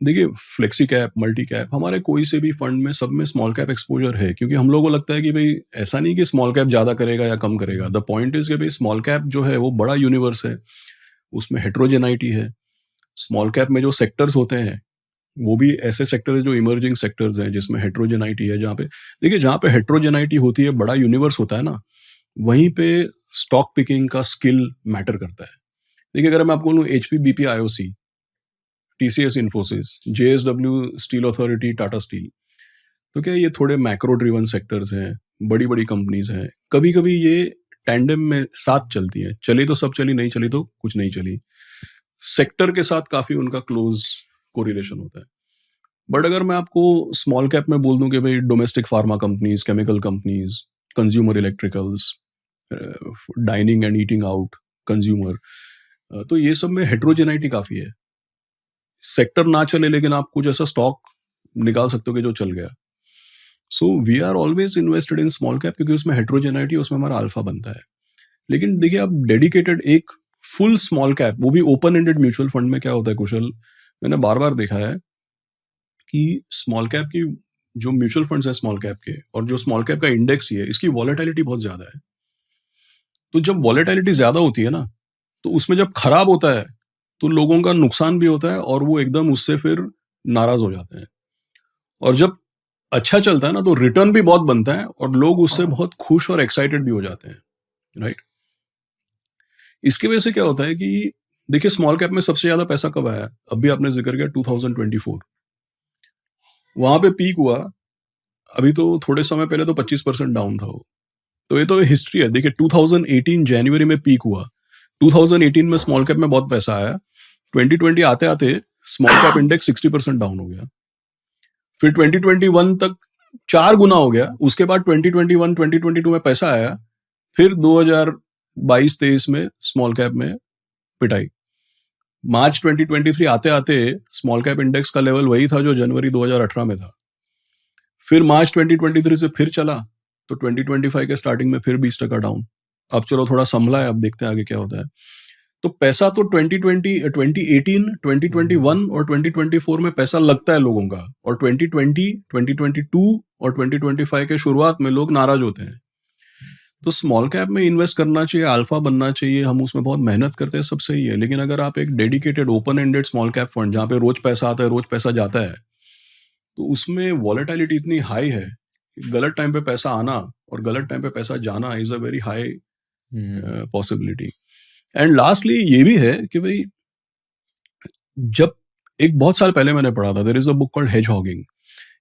देखिए, flexi cap, multi cap, हमारे कोई से भी फंड में सब में स्मॉल कैप एक्सपोजर है, क्योंकि हम लोगों को लगता है कि भाई ऐसा नहीं कि स्मॉल कैप ज़्यादा करेगा या कम करेगा। द पॉइंट इज़ कि भाई स्मॉल कैप जो है वो बड़ा यूनिवर्स है, उसमें हेटेरोजेनाइटी है। स्मॉल कैप में जो सेक्टर्स होते हैं, वो भी ऐसे सेक्टर्स जो इमर्जिंग सेक्टर्स हैं, जिसमें हेटेरोजेनाइटी है, जहाँ पे देखिए जहाँ पे हेटेरोजेनाइटी होती है, बड़ा यूनिवर्स होता है ना, वहीं पे स्टॉक पिकिंग का स्किल मैटर करता है। देखिए, अगर मैं आपको बोलूँ HP, BP, IOC, TCS, Infosys, JSW steel authority, Tata steel, तो क्या ये थोड़े मैक्रो ड्रिवन सेक्टर्स हैं, बड़ी बड़ी कंपनीज हैं। कभी कभी ये टैंडम में साथ चलती है, चली तो सब चली, नहीं चली तो कुछ नहीं चली। सेक्टर के साथ काफी उनका क्लोज कोरिलेशन होता है। बट अगर मैं आपको स्मॉल कैप में बोल दूं कि भाई domestic pharma companies, chemical companies, consumer electricals, dining and eating out, consumer, तो ये सब में हेट्रोजेनाइटी काफी है। सेक्टर ना चले लेकिन आप कुछ ऐसा स्टॉक निकाल सकते हो कि जो चल गया। So we are always invested in small cap, क्योंकि उसमें हेट्रोजेनाइटी, उसमें हमारा अल्फा बनता है। लेकिन देखिए, आप डेडिकेटेड एक फुल स्मॉल कैप, वो भी ओपन एंडेड म्यूचुअल फंड में क्या होता है कुशल, मैंने बार बार देखा है कि स्मॉल कैप की जो म्यूचुअल फंड्स है स्मॉल कैप के, और जो स्मॉल कैप का इंडेक्स ही है, इसकी वॉलेटिलिटी बहुत ज्यादा है। तो जब वॉलेटिलिटी ज्यादा होती है ना, तो उसमें जब खराब होता है तो लोगों का नुकसान भी होता है, और वो एकदम उससे फिर नाराज हो जाते हैं। और जब अच्छा चलता है ना, तो रिटर्न भी बहुत बनता है और लोग उससे बहुत खुश और एक्साइटेड भी हो जाते हैं, राइट। इसकी वजह से क्या होता है कि देखिए, स्मॉल कैप में सबसे ज्यादा पैसा कब आया, अभी आपने जिक्र किया 2024, वहां पे पीक हुआ। अभी तो थोड़े समय पहले तो 25% डाउन था वो। तो ये तो हिस्ट्री है। देखिए, 2018 जनवरी में पीक हुआ, 2018 में स्मॉल कैप में बहुत पैसा आया, 2020 आते आते स्मॉल कैप इंडेक्स 60% डाउन हो गया। फिर 2021 तक 4 गुना हो गया। उसके बाद 2021 2022 में पैसा आया, फिर 2022-23 में स्मॉल कैप में पिटाई। मार्च 2023 आते आते स्मॉल कैप इंडेक्स का लेवल वही था जो जनवरी 2018 में था। फिर मार्च 2023 से फिर चला, तो 2025 के स्टार्टिंग में फिर 20% डाउन। अब चलो थोड़ा संभला है, अब देखते हैं आगे क्या होता है। तो पैसा तो 2018, 2021 और 2024 में पैसा लगता है लोगों का, और 2020, 2022 और 2025 के शुरुआत में लोग नाराज होते हैं। तो स्मॉल कैप में इन्वेस्ट करना चाहिए, अल्फा बनना चाहिए, हम उसमें बहुत मेहनत करते हैं, सब सही है। लेकिन अगर आप एक dedicated open ended small cap fund, जहाँ पे रोज पैसा आता है, रोज पैसा जाता है, तो उसमें वॉलेटिलिटी इतनी हाई है कि गलत टाइम पे पैसा आना और गलत टाइम पे पैसा जाना is a very high possibility. And lastly ये भी है कि भाई, जब एक बहुत साल पहले मैंने पढ़ा था, there is a book called hedge hogging.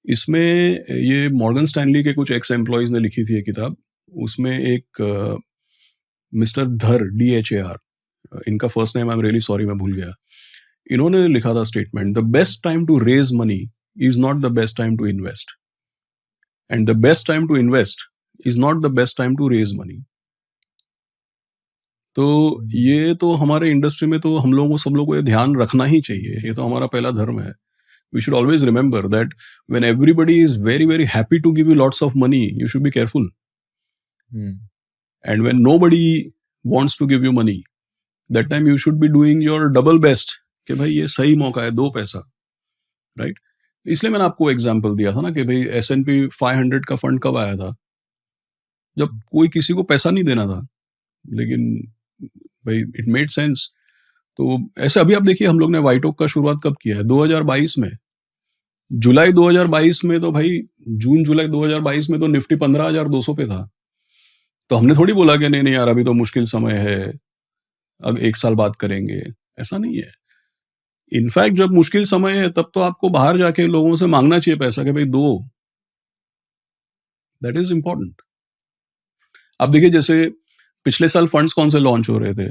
इसमें ये मॉर्गन स्टैनली के कुछ एक्स एम्प्लॉयज ने लिखी थी ये किताब। उसमें एक मिस्टर धर, DHAR, इनका first name I am really sorry मैं भूल गया, इन्होंने लिखा था statement, the best time to raise money is not the best time to invest, and the best time to invest is not the best time to raise money. तो ये तो हमारे इंडस्ट्री में तो हम लोगों को, सब लोगों को ये ध्यान रखना ही चाहिए, ये तो हमारा पहला धर्म है। We should always remember that when everybody is very, very happy to give you lots of money, you should be careful. And when nobody wants to give you money, that time you should be doing your double best कि भाई ये सही मौका है, 2 पैसा, right. इसलिए मैंने आपको एग्जांपल दिया था ना कि भाई S&P 500 का फंड कब आया था, जब कोई किसी को पैसा नहीं देना था, लेकिन भाई इट मेड सेंस। तो ऐसे अभी आप देखिए, हम लोग ने व्हाइट ओक का शुरुआत कब किया है, 2022 में, जुलाई 2022 में। तो भाई जून जुलाई 2022 में तो निफ्टी 15,200 पे था। तो हमने थोड़ी बोला कि नहीं नहीं यार अभी तो मुश्किल समय है, अब 1 साल बाद करेंगे, ऐसा नहीं है। इनफैक्ट जब मुश्किल समय है तब तो आपको बाहर जाके लोगों से मांगना चाहिए पैसा कि भाई दो, दैट इज इंपॉर्टेंट। अब देखिए, जैसे पिछले साल फंड्स कौन से लॉन्च हो रहे थे,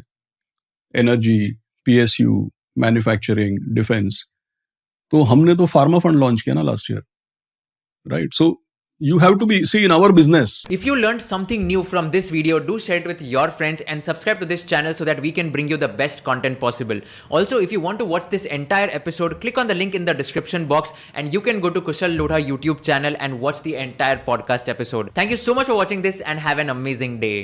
एनर्जी, PSU, मैन्युफैक्चरिंग, डिफेंस। तो हमने तो फार्मा फंड लॉन्च किया ना last year, right. So you have to be, see, in our business, if you learned something new from this video, do share it with your friends and subscribe to this channel so that we can bring you the best content possible. Also, if you want to watch this entire episode, click on the link in the description box and you can go to Kushal Lodha YouTube channel and watch the entire podcast episode. Thank you so much for watching this and have an amazing day.